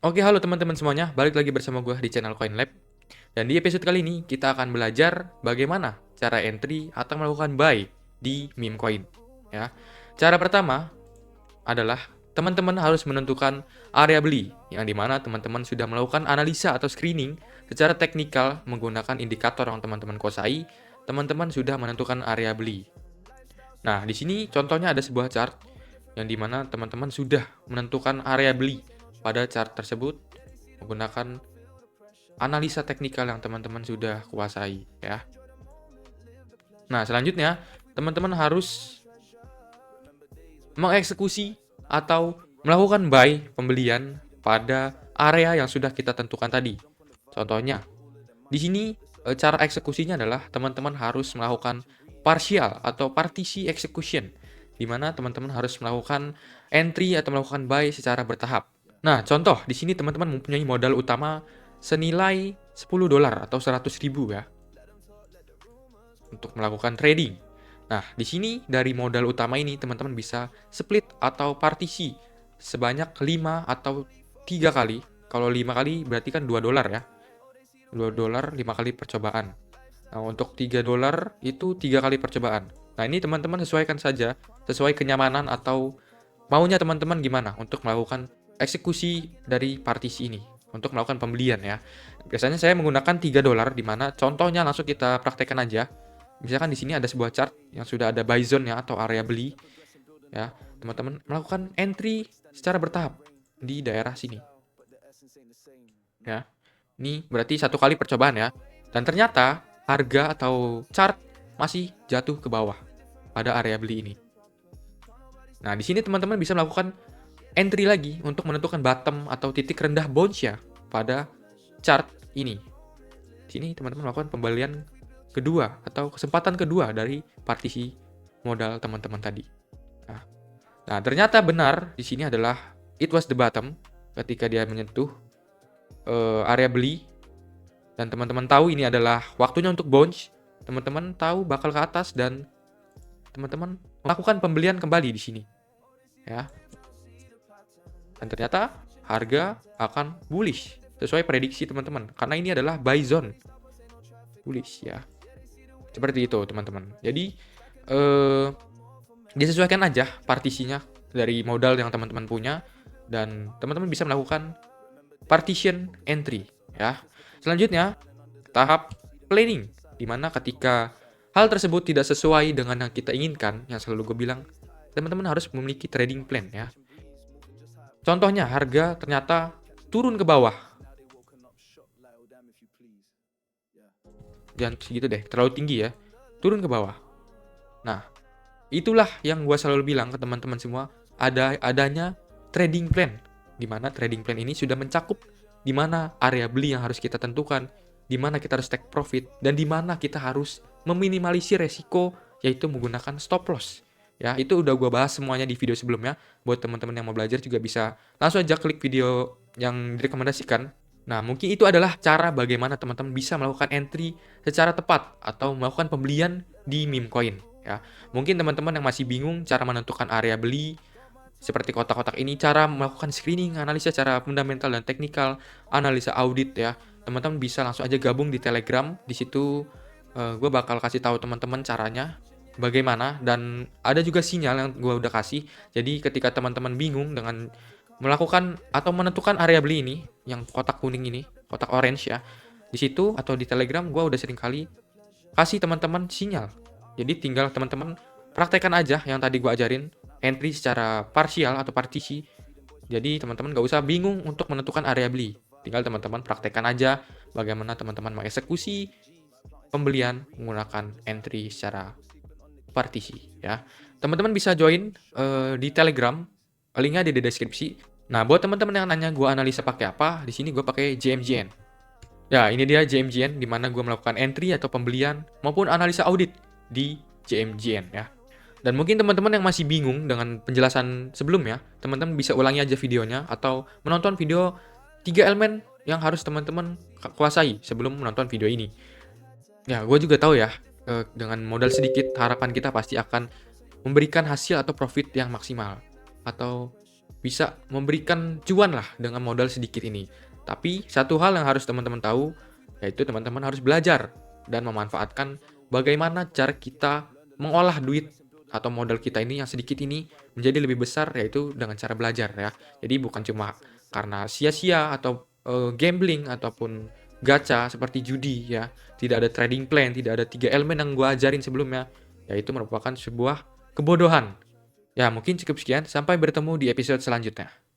Oke, halo teman-teman semuanya, balik lagi bersama gue di channel CoinLab. Dan di episode kali ini, kita akan belajar bagaimana cara entry atau melakukan buy di meme coin. Ya. Cara pertama adalah teman-teman harus menentukan area beli, yang dimana teman-teman sudah melakukan analisa atau screening secara teknikal menggunakan indikator yang teman-teman kuasai, teman-teman sudah menentukan area beli. Nah, di sini contohnya ada sebuah chart yang dimana teman-teman sudah menentukan area beli pada chart tersebut menggunakan analisa teknikal yang teman-teman sudah kuasai ya. Nah, selanjutnya teman-teman harus mengeksekusi atau melakukan buy pembelian pada area yang sudah kita tentukan tadi. Contohnya, di sini cara eksekusinya adalah teman-teman harus melakukan partial atau partisi execution, di mana teman-teman harus melakukan entry atau melakukan buy secara bertahap. Nah, contoh di sini teman-teman mempunyai modal utama senilai $10 atau 100.000 ya untuk melakukan trading. Nah, di sini dari modal utama ini teman-teman bisa split atau partisi sebanyak 5 atau 3 kali. Kalau 5 kali berarti kan $2 ya. $2 5 kali percobaan. Nah, untuk $3 itu 3 kali percobaan. Nah, ini teman-teman sesuaikan saja sesuai kenyamanan atau maunya teman-teman gimana untuk melakukan eksekusi dari partisi ini untuk melakukan pembelian ya. Biasanya saya menggunakan $3 di mana contohnya langsung kita praktekkan aja. Misalkan di sini ada sebuah chart yang sudah ada buy zone ya atau area beli ya. Teman-teman melakukan entry secara bertahap di daerah sini. Ya. Ini berarti 1 kali percobaan ya. Dan ternyata harga atau chart masih jatuh ke bawah pada area beli ini. Nah, di sini teman-teman bisa melakukan entry lagi untuk menentukan bottom atau titik rendah bounce ya pada chart ini. Di sini teman-teman melakukan pembelian kedua atau kesempatan kedua dari partisi modal teman-teman tadi. Nah, ternyata benar di sini adalah it was the bottom ketika dia menyentuh area beli dan teman-teman tahu ini adalah waktunya untuk bounce. Teman-teman tahu bakal ke atas dan teman-teman melakukan pembelian kembali di sini. Ya. Dan ternyata harga akan bullish sesuai prediksi teman-teman karena ini adalah buy zone bullish ya. Seperti itu teman-teman. Jadi disesuaikan aja partisinya dari modal yang teman-teman punya dan teman-teman bisa melakukan partition entry ya. Selanjutnya tahap planning di mana ketika hal tersebut tidak sesuai dengan yang kita inginkan, yang selalu gue bilang, teman-teman harus memiliki trading plan ya. Contohnya harga ternyata turun ke bawah. Jangan segitu deh, terlalu tinggi ya. Turun ke bawah. Nah, itulah yang gue selalu bilang ke teman-teman semua, adanya trading plan. Di mana trading plan ini sudah mencakup di mana area beli yang harus kita tentukan, di mana kita harus take profit, dan di mana kita harus meminimalisir resiko, yaitu menggunakan stop loss. Ya, itu udah gue bahas semuanya di video sebelumnya. Buat teman-teman yang mau belajar juga bisa langsung aja klik video yang direkomendasikan. Nah, mungkin itu adalah cara bagaimana teman-teman bisa melakukan entry secara tepat atau melakukan pembelian di meme coin. Ya, mungkin teman-teman yang masih bingung cara menentukan area beli seperti kotak-kotak ini, cara melakukan screening, analisa secara fundamental dan teknikal, analisa audit ya. Teman-teman bisa langsung aja gabung di Telegram. Di situ gue bakal kasih tahu teman-teman caranya bagaimana dan ada juga sinyal yang gue udah kasih. Jadi ketika teman-teman bingung dengan melakukan atau menentukan area beli ini, yang kotak kuning ini, kotak orange ya, di situ atau di Telegram gue udah sering kali kasih teman-teman sinyal. Jadi tinggal teman-teman praktekkan aja yang tadi gue ajarin, entry secara parsial atau partisi. Jadi teman-teman gak usah bingung untuk menentukan area beli. Tinggal teman-teman praktekkan aja bagaimana teman-teman mengeksekusi pembelian menggunakan entry secara partisi ya. Teman-teman bisa join di Telegram, linknya ada di deskripsi. Nah, buat teman-teman yang nanya gue analisa pakai apa, di sini gue pakai JMGN. Ya, ini dia JMGN di mana gue melakukan entry atau pembelian maupun analisa audit di JMGN ya. Dan mungkin teman-teman yang masih bingung dengan penjelasan sebelumnya, teman-teman bisa ulangi aja videonya atau menonton video 3 elemen yang harus teman-teman kuasai sebelum menonton video ini. Ya, gue juga tahu ya, dengan modal sedikit harapan kita pasti akan memberikan hasil atau profit yang maksimal. Atau bisa memberikan cuan lah dengan modal sedikit ini. Tapi satu hal yang harus teman-teman tahu, yaitu teman-teman harus belajar dan memanfaatkan bagaimana cara kita mengolah duit atau modal kita ini yang sedikit ini menjadi lebih besar, yaitu dengan cara belajar ya. Jadi bukan cuma karena sia-sia atau gambling ataupun gacha seperti judi ya. Tidak ada trading plan, tidak ada 3 elemen yang gua ajarin sebelumnya, yaitu merupakan sebuah kebodohan. Ya, mungkin cukup sekian. Sampai bertemu di episode selanjutnya.